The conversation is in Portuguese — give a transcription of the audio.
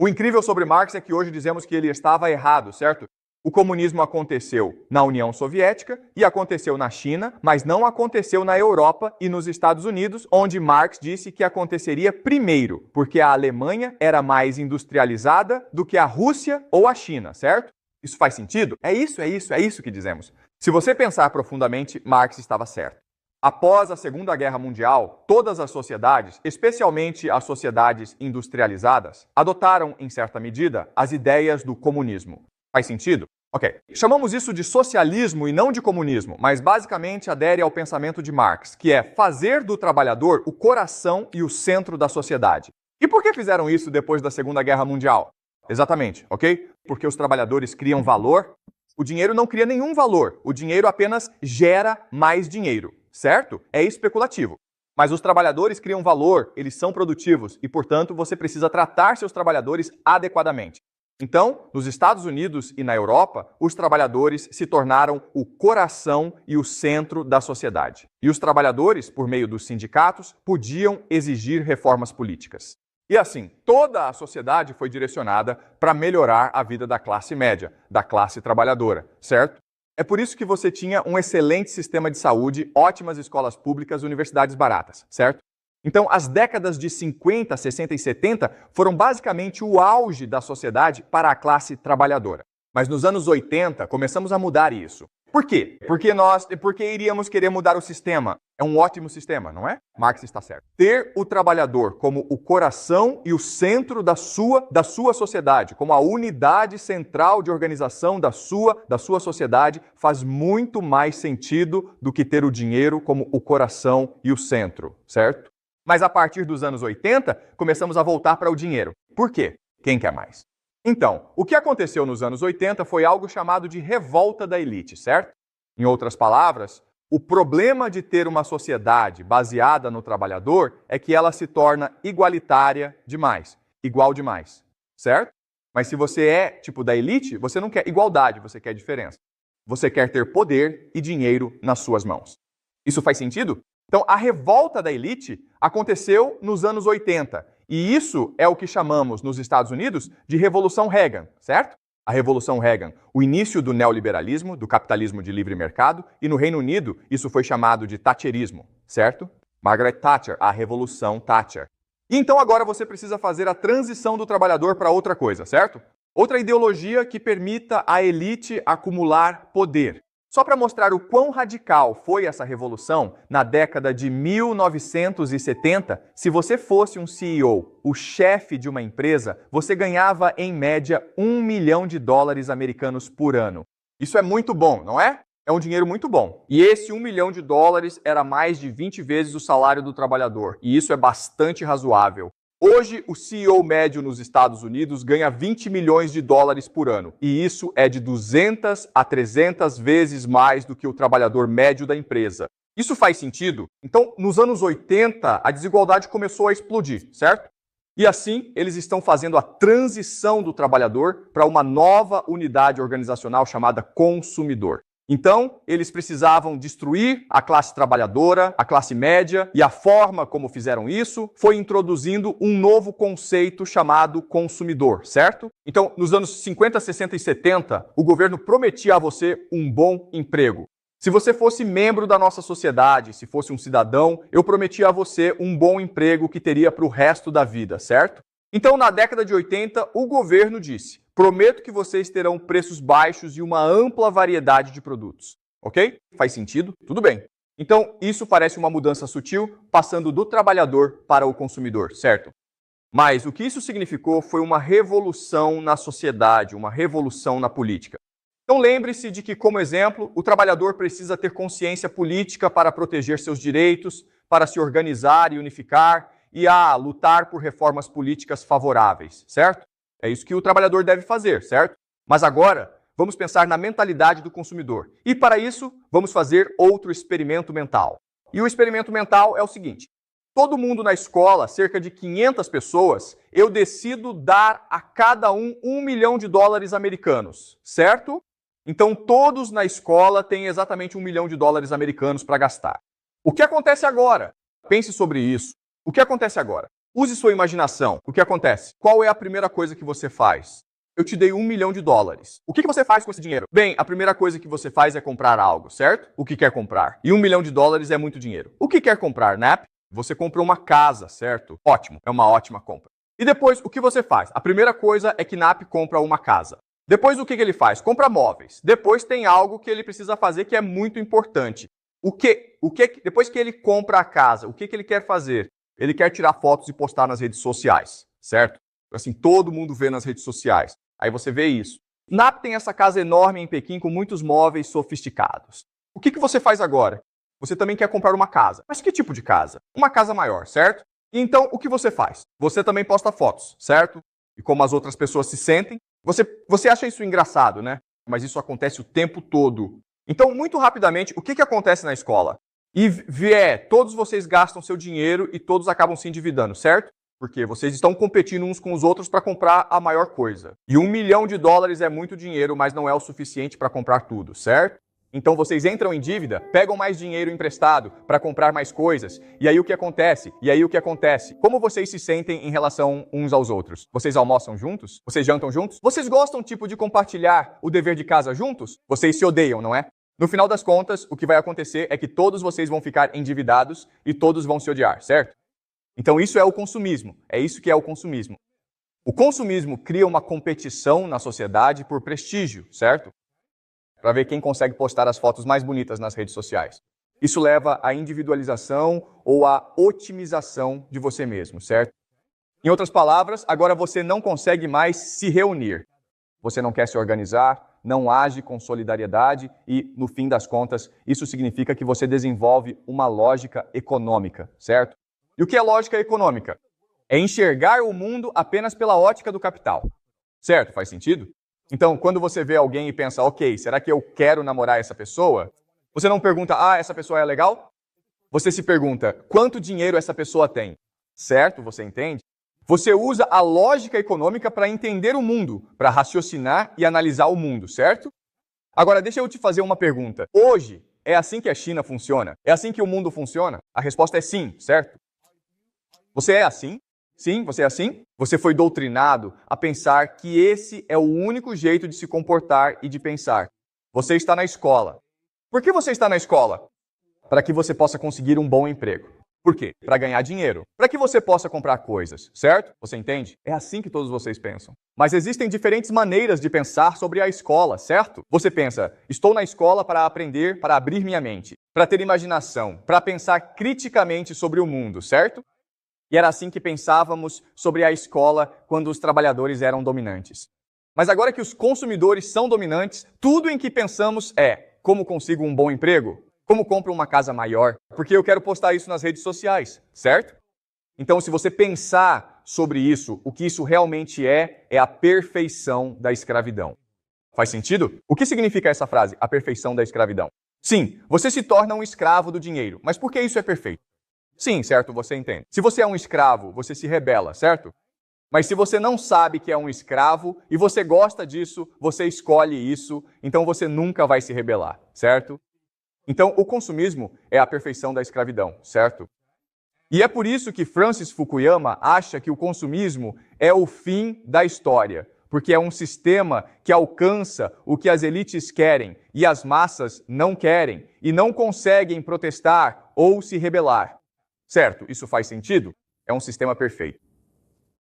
O incrível sobre Marx é que hoje dizemos que ele estava errado, certo? O comunismo aconteceu na União Soviética e aconteceu na China, mas não aconteceu na Europa e nos Estados Unidos, onde Marx disse que aconteceria primeiro, porque a Alemanha era mais industrializada do que a Rússia ou a China, certo? Isso faz sentido? É isso que dizemos. Se você pensar profundamente, Marx estava certo. Após a Segunda Guerra Mundial, todas as sociedades, especialmente as sociedades industrializadas, adotaram, em certa medida, as ideias do comunismo. Faz sentido? Ok. Chamamos isso de socialismo e não de comunismo, mas basicamente adere ao pensamento de Marx, que é fazer do trabalhador o coração e o centro da sociedade. E por que fizeram isso depois da Segunda Guerra Mundial? Exatamente, ok? Porque os trabalhadores criam valor. O dinheiro não cria nenhum valor, o dinheiro apenas gera mais dinheiro, certo? É especulativo. Mas os trabalhadores criam valor, eles são produtivos e, portanto, você precisa tratar seus trabalhadores adequadamente. Então, nos Estados Unidos e na Europa, os trabalhadores se tornaram o coração e o centro da sociedade. E os trabalhadores, por meio dos sindicatos, podiam exigir reformas políticas. E assim, toda a sociedade foi direcionada para melhorar a vida da classe média, da classe trabalhadora, certo? É por isso que você tinha um excelente sistema de saúde, ótimas escolas públicas, universidades baratas, certo? Então, as décadas de 50, 60 e 70 foram basicamente o auge da sociedade para a classe trabalhadora. Mas nos anos 80, começamos a mudar isso. Por quê? Porque iríamos querer mudar o sistema. É um ótimo sistema, não é? Marx está certo. Ter o trabalhador como o coração e o centro da sua sociedade, como a unidade central de organização da sua sociedade, faz muito mais sentido do que ter o dinheiro como o coração e o centro, certo? Mas a partir dos anos 80, começamos a voltar para o dinheiro. Por quê? Quem quer mais? Então, o que aconteceu nos anos 80 foi algo chamado de revolta da elite, certo? Em outras palavras, o problema de ter uma sociedade baseada no trabalhador é que ela se torna igualitária demais, igual demais, certo? Mas se você é tipo da elite, você não quer igualdade, você quer diferença. Você quer ter poder e dinheiro nas suas mãos. Isso faz sentido? Então, a revolta da elite aconteceu nos anos 80. E isso é o que chamamos nos Estados Unidos de Revolução Reagan, certo? A Revolução Reagan, o início do neoliberalismo, do capitalismo de livre mercado, e no Reino Unido isso foi chamado de Thatcherismo, certo? Margaret Thatcher, a Revolução Thatcher. E então agora você precisa fazer a transição do trabalhador para outra coisa, certo? Outra ideologia que permita à elite acumular poder. Só para mostrar o quão radical foi essa revolução, na década de 1970, se você fosse um CEO, o chefe de uma empresa, você ganhava em média $1 milhão americanos por ano. Isso é muito bom, não é? É um dinheiro muito bom. E esse $1 milhão era mais de 20 vezes o salário do trabalhador. E isso é bastante razoável. Hoje, o CEO médio nos Estados Unidos ganha $20 milhões por ano. E isso é de 200 a 300 vezes mais do que o trabalhador médio da empresa. Isso faz sentido? Então, nos anos 80, a desigualdade começou a explodir, certo? E assim, eles estão fazendo a transição do trabalhador para uma nova unidade organizacional chamada consumidor. Então, eles precisavam destruir a classe trabalhadora, a classe média, e a forma como fizeram isso foi introduzindo um novo conceito chamado consumidor, certo? Então, nos anos 50, 60 e 70, o governo prometia a você um bom emprego. Se você fosse membro da nossa sociedade, se fosse um cidadão, eu prometia a você um bom emprego que teria para o resto da vida, certo? Então, na década de 80, o governo disse: prometo que vocês terão preços baixos e uma ampla variedade de produtos. Ok? Faz sentido? Tudo bem. Então, isso parece uma mudança sutil, passando do trabalhador para o consumidor, certo? Mas o que isso significou foi uma revolução na sociedade, uma revolução na política. Então, lembre-se de que, como exemplo, o trabalhador precisa ter consciência política para proteger seus direitos, para se organizar e unificar, e lutar por reformas políticas favoráveis, certo? É isso que o trabalhador deve fazer, certo? Mas agora, vamos pensar na mentalidade do consumidor. E para isso, vamos fazer outro experimento mental. E o experimento mental é o seguinte: todo mundo na escola, cerca de 500 pessoas, eu decido dar a cada um $1 milhão americanos, certo? Então todos na escola têm exatamente $1 milhão americanos para gastar. O que acontece agora? Pense sobre isso. O que acontece agora? Use sua imaginação. O que acontece? Qual é a primeira coisa que você faz? Eu te dei $1 milhão. O que você faz com esse dinheiro? Bem, a primeira coisa que você faz é comprar algo, certo? O que quer comprar? E $1 milhão é muito dinheiro. O que quer comprar, Nap? Você compra uma casa, certo? Ótimo, é uma ótima compra. E depois, o que você faz? A primeira coisa é que Nap compra uma casa. Depois, o que ele faz? Compra móveis. Depois tem algo que ele precisa fazer que é muito importante. Depois que ele compra a casa, o que ele quer fazer? Ele quer tirar fotos e postar nas redes sociais, certo? Assim, todo mundo vê nas redes sociais. Aí você vê isso. Nap tem essa casa enorme em Pequim com muitos móveis sofisticados. O que você faz agora? Você também quer comprar uma casa. Mas que tipo de casa? Uma casa maior, certo? E então, o que você faz? Você também posta fotos, certo? E como as outras pessoas se sentem. Você acha isso engraçado, né? Mas isso acontece o tempo todo. Então, muito rapidamente, o que acontece na escola? Todos vocês gastam seu dinheiro e todos acabam se endividando, certo? Porque vocês estão competindo uns com os outros para comprar a maior coisa. E $1 milhão é muito dinheiro, mas não é o suficiente para comprar tudo, certo? Então vocês entram em dívida, pegam mais dinheiro emprestado para comprar mais coisas. E aí o que acontece? Como vocês se sentem em relação uns aos outros? Vocês almoçam juntos? Vocês jantam juntos? Vocês gostam tipo de compartilhar o dever de casa juntos? Vocês se odeiam, não é? No final das contas, o que vai acontecer é que todos vocês vão ficar endividados e todos vão se odiar, certo? Então isso é o consumismo. É isso que é o consumismo. O consumismo cria uma competição na sociedade por prestígio, certo? Para ver quem consegue postar as fotos mais bonitas nas redes sociais. Isso leva à individualização ou à otimização de você mesmo, certo? Em outras palavras, agora você não consegue mais se reunir. Você não quer se organizar, não age com solidariedade e, no fim das contas, isso significa que você desenvolve uma lógica econômica, certo? E o que é lógica econômica? É enxergar o mundo apenas pela ótica do capital. Certo? Faz sentido? Então, quando você vê alguém e pensa, ok, será que eu quero namorar essa pessoa? Você não pergunta, essa pessoa é legal? Você se pergunta, quanto dinheiro essa pessoa tem? Certo? Você entende? Você usa a lógica econômica para entender o mundo, para raciocinar e analisar o mundo, certo? Agora, deixa eu te fazer uma pergunta. Hoje, é assim que a China funciona? É assim que o mundo funciona? A resposta é sim, certo? Você é assim? Sim, você é assim? Você foi doutrinado a pensar que esse é o único jeito de se comportar e de pensar. Você está na escola. Por que você está na escola? Para que você possa conseguir um bom emprego. Por quê? Para ganhar dinheiro. Para que você possa comprar coisas, certo? Você entende? É assim que todos vocês pensam. Mas existem diferentes maneiras de pensar sobre a escola, certo? Você pensa, estou na escola para aprender, para abrir minha mente, para ter imaginação, para pensar criticamente sobre o mundo, certo? E era assim que pensávamos sobre a escola quando os trabalhadores eram dominantes. Mas agora que os consumidores são dominantes, tudo em que pensamos é como consigo um bom emprego? Como compro uma casa maior? Porque eu quero postar isso nas redes sociais, certo? Então, se você pensar sobre isso, o que isso realmente é a perfeição da escravidão. Faz sentido? O que significa essa frase, a perfeição da escravidão? Sim, você se torna um escravo do dinheiro. Mas por que isso é perfeito? Sim, certo, você entende. Se você é um escravo, você se rebela, certo? Mas se você não sabe que é um escravo e você gosta disso, você escolhe isso, então você nunca vai se rebelar, certo? Então, o consumismo é a perfeição da escravidão, certo? E é por isso que Francis Fukuyama acha que o consumismo é o fim da história, porque é um sistema que alcança o que as elites querem e as massas não querem e não conseguem protestar ou se rebelar. Certo, isso faz sentido? É um sistema perfeito.